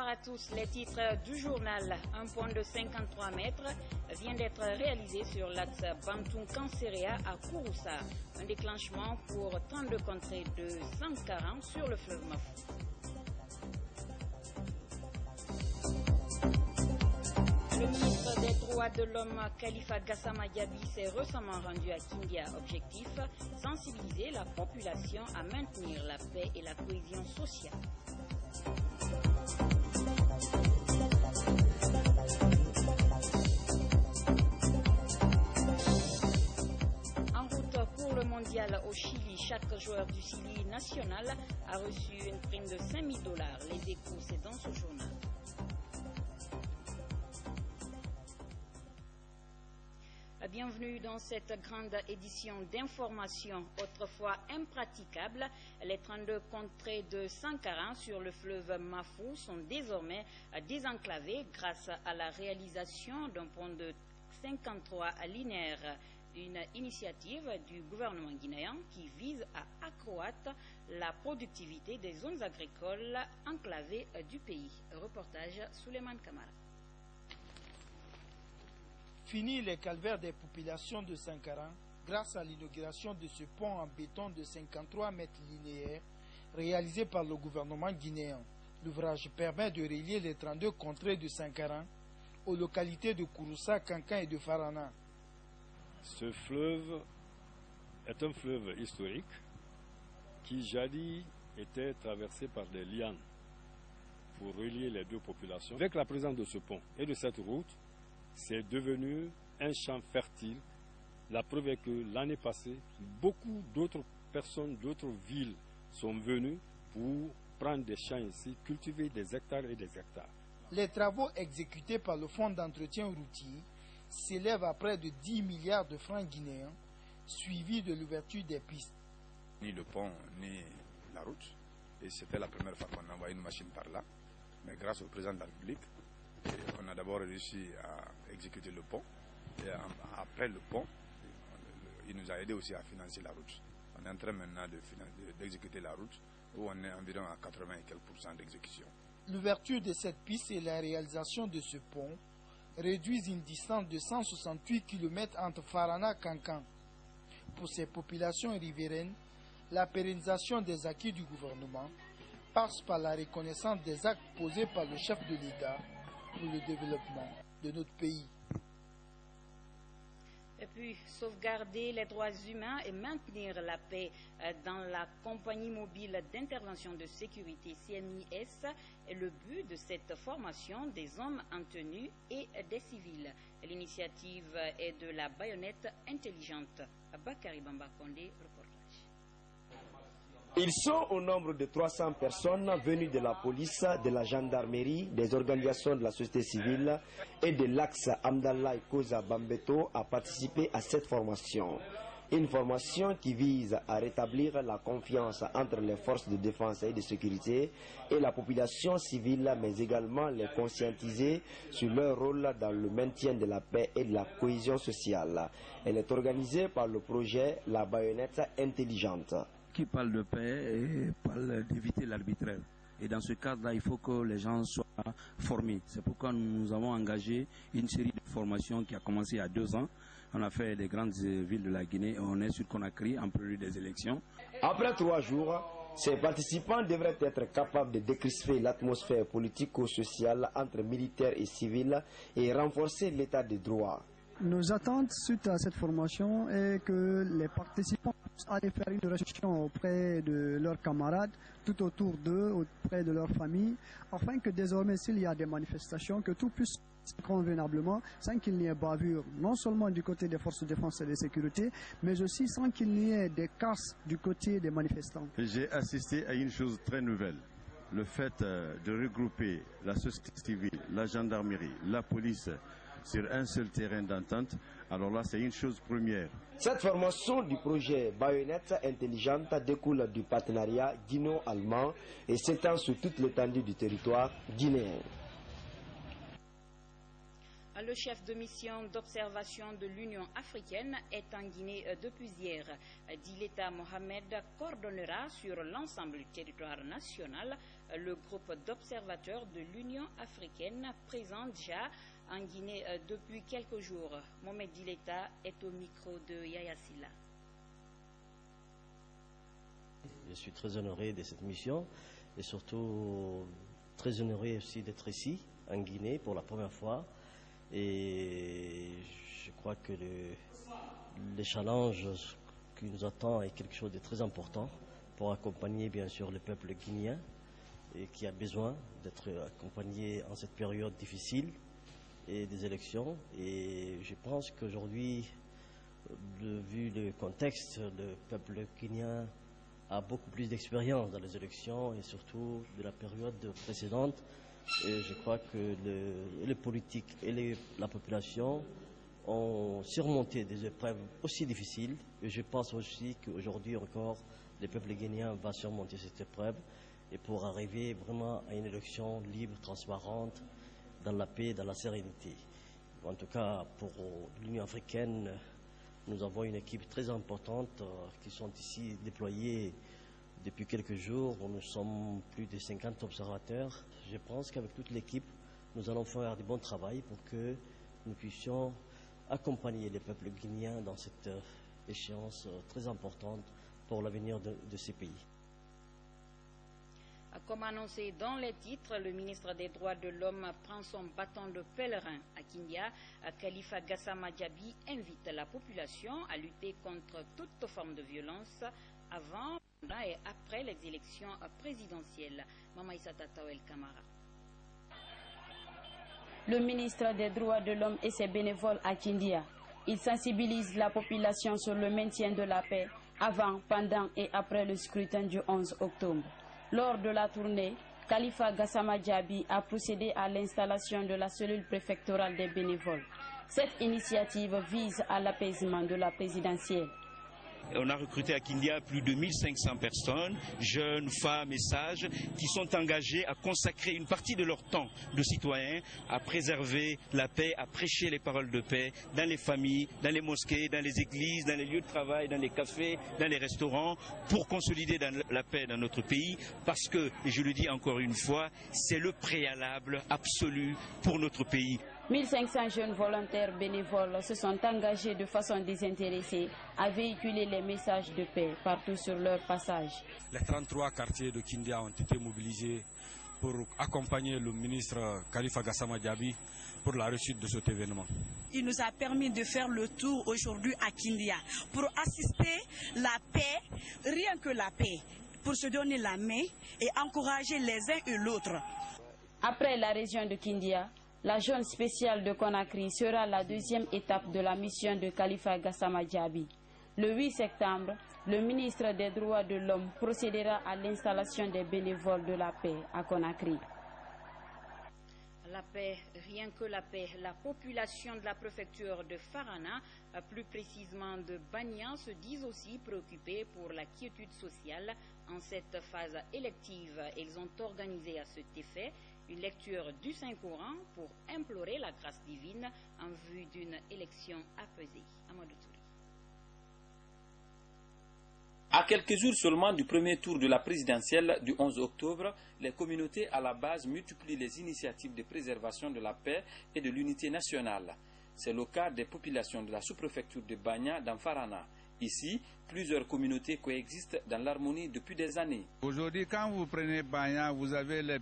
Bonsoir à tous. Les titres du journal. Un pont de 53 mètres vient d'être réalisé sur l'axe Bantoum-Kanséréa à Kouroussa. Un déclenchement pour 32 contrées de Sankara sur le fleuve Mafou. Le ministre des Droits de l'Homme, Khalifa Gassama Diaby, s'est récemment rendu à Kindia. Objectif, sensibiliser la population à maintenir la paix et la cohésion sociale. En route pour le mondial au Chili, chaque joueur du Chili national a reçu une prime de $5 000. Les Échos, c'est dans ce journal. Bienvenue dans cette grande édition d'information. Autrefois impraticables, les 32 contrées de Sankara sur le fleuve Mafou sont désormais désenclavées grâce à la réalisation d'un pont de 53 linéaires. Une initiative du gouvernement guinéen qui vise à accroître la productivité des zones agricoles enclavées du pays. Reportage Souleymane Kamara. Fini les calvaires des populations de Sankara grâce à l'inauguration de ce pont en béton de 53 mètres linéaires réalisé par le gouvernement guinéen. L'ouvrage permet de relier les 32 contrées de Sankara aux localités de Kouroussa, Kankan et de Farana. Ce fleuve est un fleuve historique qui jadis était traversé par des lianes pour relier les deux populations. Avec la présence de ce pont et de cette route, c'est devenu un champ fertile. La preuve est que l'année passée, beaucoup d'autres personnes, d'autres villes sont venues pour prendre des champs ici, cultiver des hectares et des hectares. Les travaux exécutés par le Fonds d'entretien routier s'élèvent à près de 10 milliards de francs guinéens, suivis de l'ouverture des pistes. Ni le pont, ni la route. Et c'était la première fois qu'on envoyait une machine par là. Mais grâce au président de la République, on a d'abord réussi à exécuter le pont. Et après le pont, il nous a aidé aussi à financer la route. On est en train maintenant d'exécuter la route, où on est environ à 80 et quelques % d'exécution. L'ouverture de cette piste et la réalisation de ce pont réduisent une distance de 168 km entre Farana et Kankan. Pour ces populations riveraines, la pérennisation des acquis du gouvernement passe par la reconnaissance des actes posés par le chef de l'État pour le développement de notre pays. Et puis, sauvegarder les droits humains et maintenir la paix dans la compagnie mobile d'intervention de sécurité CMIS est le but de cette formation des hommes en tenue et des civils. L'initiative est de la baïonnette intelligente. Bakary Bamba Kondé, reportage. Ils sont au nombre de 300 personnes venues de la police, de la gendarmerie, des organisations de la société civile et de l'axe Amdallah Koza Bambeto à participer à cette formation. Une formation qui vise à rétablir la confiance entre les forces de défense et de sécurité et la population civile, mais également les conscientiser sur leur rôle dans le maintien de la paix et de la cohésion sociale. Elle est organisée par le projet La Baïonnette Intelligente. Qui parle de paix et parle d'éviter l'arbitraire. Et dans ce cadre-là, il faut que les gens soient formés. C'est pourquoi nous avons engagé une série de formations qui a commencé il y a 2 ans. On a fait les grandes villes de la Guinée et on est sur Conakry en prélude des élections. Après 3 jours, ces participants devraient être capables de décrisper l'atmosphère politico-sociale entre militaires et civils et renforcer l'état de droit. Nos attentes suite à cette formation est que les participants puissent aller faire une réflexion auprès de leurs camarades, tout autour d'eux, auprès de leur famille, afin que désormais s'il y a des manifestations, que tout puisse se faire convenablement, sans qu'il n'y ait bavure, non seulement du côté des forces de défense et de sécurité, mais aussi sans qu'il n'y ait des casses du côté des manifestants. J'ai assisté à une chose très nouvelle. Le fait de regrouper la société civile, la gendarmerie, la police, sur un seul terrain d'entente, alors là c'est une chose première. Cette formation du projet Baïonnette Intelligente découle du partenariat guinéo-allemand et s'étend sur toute l'étendue du territoire guinéen. Le chef de mission d'observation de l'Union africaine est en Guinée depuis hier. Dileta Mohamed coordonnera sur l'ensemble du territoire national le groupe d'observateurs de l'Union africaine présent déjà en Guinée depuis quelques jours. Mohamed Dileta est au micro de Yaya Silla. Je suis très honoré de cette mission et surtout très honoré aussi d'être ici en Guinée pour la première fois. Et je crois que le challenge qui nous attend est quelque chose de très important pour accompagner bien sûr le peuple guinéen et qui a besoin d'être accompagné en cette période difficile et des élections. Et je pense qu'aujourd'hui, vu le contexte, le peuple guinéen a beaucoup plus d'expérience dans les élections et surtout de la période précédente. Et je crois que les politiques et la population ont surmonté des épreuves aussi difficiles. Et je pense aussi qu'aujourd'hui encore, le peuple guinéen va surmonter cette épreuve et pour arriver vraiment à une élection libre, transparente, dans la paix, dans la sérénité. En tout cas, pour l'Union africaine, nous avons une équipe très importante qui sont ici déployées depuis quelques jours. Nous sommes plus de 50 observateurs. Je pense qu'avec toute l'équipe, nous allons faire du bon travail pour que nous puissions accompagner les peuples guinéens dans cette échéance très importante pour l'avenir de ces pays. Comme annoncé dans les titres, le ministre des Droits de l'Homme prend son bâton de pèlerin à Kindia. Khalifa Gassama Diaby invite la population à lutter contre toute forme de violence avant, pendant et après les élections présidentielles. Mamaïsa Tataouel Kamara. Le ministre des Droits de l'Homme et ses bénévoles à Kindia. Il sensibilise la population sur le maintien de la paix avant, pendant et après le scrutin du 11 octobre. Lors de la tournée, Khalifa Gassama Diaby a procédé à l'installation de la cellule préfectorale des bénévoles. Cette initiative vise à l'apaisement de la présidentielle. On a recruté à Kindia plus de 1500 personnes, jeunes, femmes et sages, qui sont engagés à consacrer une partie de leur temps de citoyens à préserver la paix, à prêcher les paroles de paix dans les familles, dans les mosquées, dans les églises, dans les lieux de travail, dans les cafés, dans les restaurants, pour consolider la paix dans notre pays, parce que, et je le dis encore une fois, c'est le préalable absolu pour notre pays. 1500 jeunes volontaires bénévoles se sont engagés de façon désintéressée à véhiculer les messages de paix partout sur leur passage. Les 33 quartiers de Kindia ont été mobilisés pour accompagner le ministre Khalifa Gassama Diaby pour la réussite de cet événement. Il nous a permis de faire le tour aujourd'hui à Kindia pour assister la paix, rien que la paix, pour se donner la main et encourager les uns et l'autre. Après la région de Kindia, la zone spéciale de Conakry sera la deuxième étape de la mission de Khalifa Gassama Diaby. Le 8 septembre, le ministre des Droits de l'Homme procédera à l'installation des bénévoles de la paix à Conakry. La paix, rien que la paix. La population de la préfecture de Farana, plus précisément de Bania, se disent aussi préoccupés pour la quiétude sociale en cette phase élective. Ils ont organisé à cet effet une lecture du Saint-Coran pour implorer la grâce divine en vue d'une élection apaisée. Amadou Touré. À quelques jours seulement du premier tour de la présidentielle du 11 octobre, les communautés à la base multiplient les initiatives de préservation de la paix et de l'unité nationale. C'est le cas des populations de la sous-préfecture de Bania dans Farana. Ici, plusieurs communautés coexistent dans l'harmonie depuis des années. Aujourd'hui, quand vous prenez Bania, vous avez les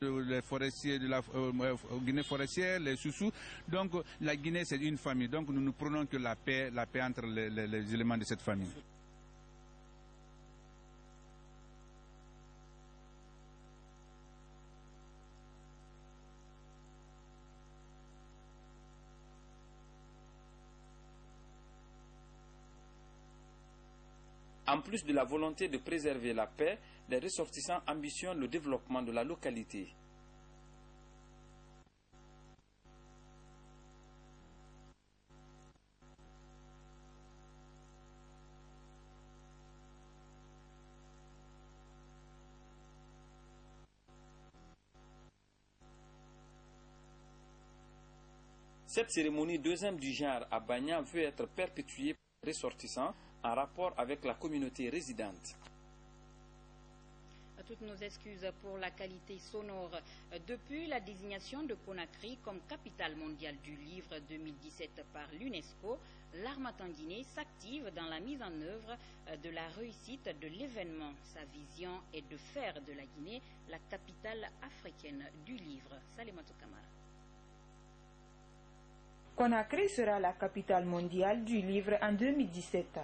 les forestiers de la Guinée forestière, les Soussous. Donc la Guinée c'est une famille. Donc nous ne prenons que la paix entre les éléments de cette famille. En plus de la volonté de préserver la paix, les ressortissants ambitionnent le développement de la localité. Cette cérémonie deuxième du genre à Bagna veut être perpétuée par les ressortissants en rapport avec la communauté résidente. Toutes nos excuses pour la qualité sonore. Depuis la désignation de Conakry comme capitale mondiale du livre 2017 par l'UNESCO, l'Harmattan-Guinée s'active dans la mise en œuvre de la réussite de l'événement. Sa vision est de faire de la Guinée la capitale africaine du livre. Salematou Kamara. Conakry sera la capitale mondiale du livre en 2017.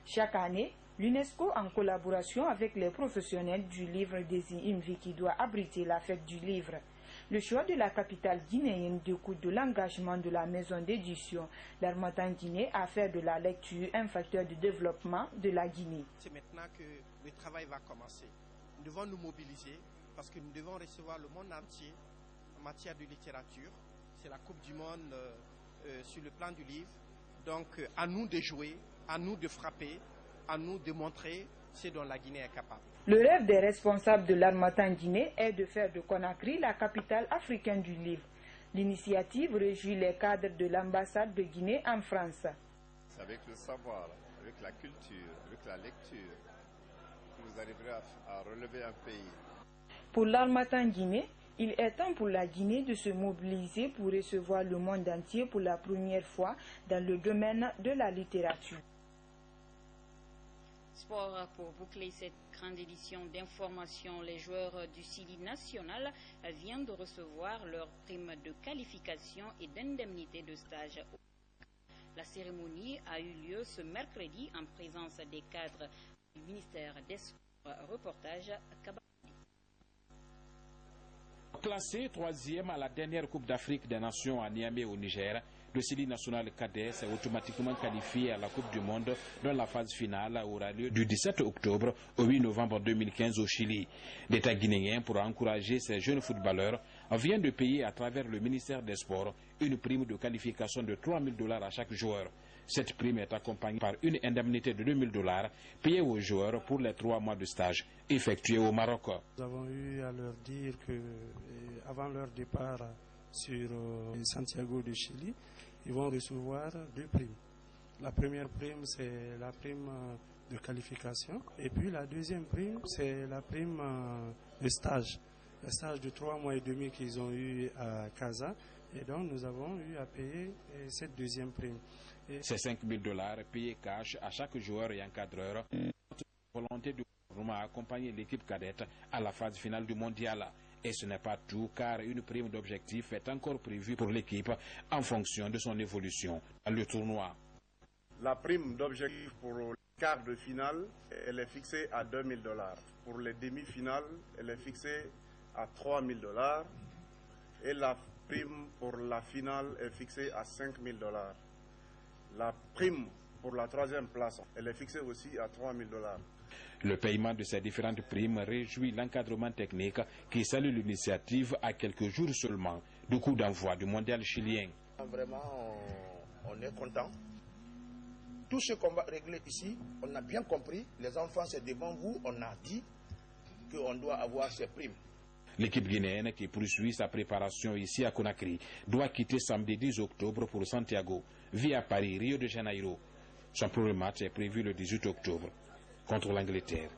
Chaque année, l'UNESCO, en collaboration avec les professionnels du livre, désigne une ville qui doit abriter la fête du livre. Le choix de la capitale guinéenne découle de l'engagement de la maison d'édition l'Harmattan-Guinée à faire de la lecture un facteur de développement de la Guinée. C'est maintenant que le travail va commencer. Nous devons nous mobiliser parce que nous devons recevoir le monde entier en matière de littérature. C'est la Coupe du Monde sur le plan du livre. Donc à nous de jouer, à nous de frapper, à nous de montrer ce dont la Guinée est capable. Le rêve des responsables de l'Harmattan-Guinée est de faire de Conakry la capitale africaine du livre. L'initiative réjouit les cadres de l'ambassade de Guinée en France. C'est avec le savoir, avec la culture, avec la lecture que vous arriverez à relever un pays. Pour l'Harmattan-Guinée, il est temps pour la Guinée de se mobiliser pour recevoir le monde entier pour la première fois dans le domaine de la littérature. Sport, pour boucler cette grande édition d'information, les joueurs du Sili national viennent de recevoir leur prime de qualification et d'indemnité de stage. La cérémonie a eu lieu ce mercredi en présence des cadres du ministère des Sports. Reportage Kabadi. Classé troisième à la dernière Coupe d'Afrique des Nations à Niamey au Niger, le Sili national cadet s'est automatiquement qualifié à la Coupe du Monde dont la phase finale aura lieu du 17 octobre au 8 novembre 2015 au Chili. L'État guinéen, pour encourager ses jeunes footballeurs, vient de payer à travers le ministère des Sports une prime de qualification de $3,000 à chaque joueur. Cette prime est accompagnée par une indemnité de $2,000 payée aux joueurs pour les 3 mois de stage effectués au Maroc. Nous avons eu à leur dire que avant leur départ sur Santiago de Chili, ils vont recevoir 2 primes. La première prime, c'est la prime de qualification. Et puis la deuxième prime, c'est la prime de stage. Le stage de 3 mois et demi qu'ils ont eu à Casa. Et donc nous avons eu à payer cette deuxième prime. Ces $5,000 payés cash à chaque joueur et encadreur, la volonté du gouvernement à accompagner l'équipe cadette à la phase finale du mondial. Et ce n'est pas tout, car une prime d'objectif est encore prévue pour l'équipe en fonction de son évolution dans le tournoi. La prime d'objectif pour le quart de finale, elle est fixée à $2,000. Pour les demi-finales, elle est fixée à $3,000. Et la prime pour la finale est fixée à $5,000. La prime pour la 3e place, elle est fixée aussi à $3,000. Le paiement de ces différentes primes réjouit l'encadrement technique qui salue l'initiative à quelques jours seulement du coup d'envoi du mondial chilien. Vraiment, on est content. Tout ce qu'on va régler ici, on a bien compris. Les enfants, c'est devant vous. On a dit qu'on doit avoir ces primes. L'équipe guinéenne qui poursuit sa préparation ici à Conakry doit quitter samedi 10 octobre pour Santiago, via Paris, Rio de Janeiro. Son premier match est prévu le 18 octobre contre l'Angleterre.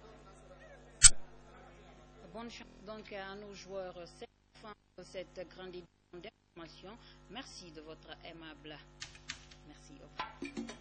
Bonne chance donc à nos joueurs. C'est la fin de cette grande édition d'information. Merci de votre aimable. Merci. Au revoir.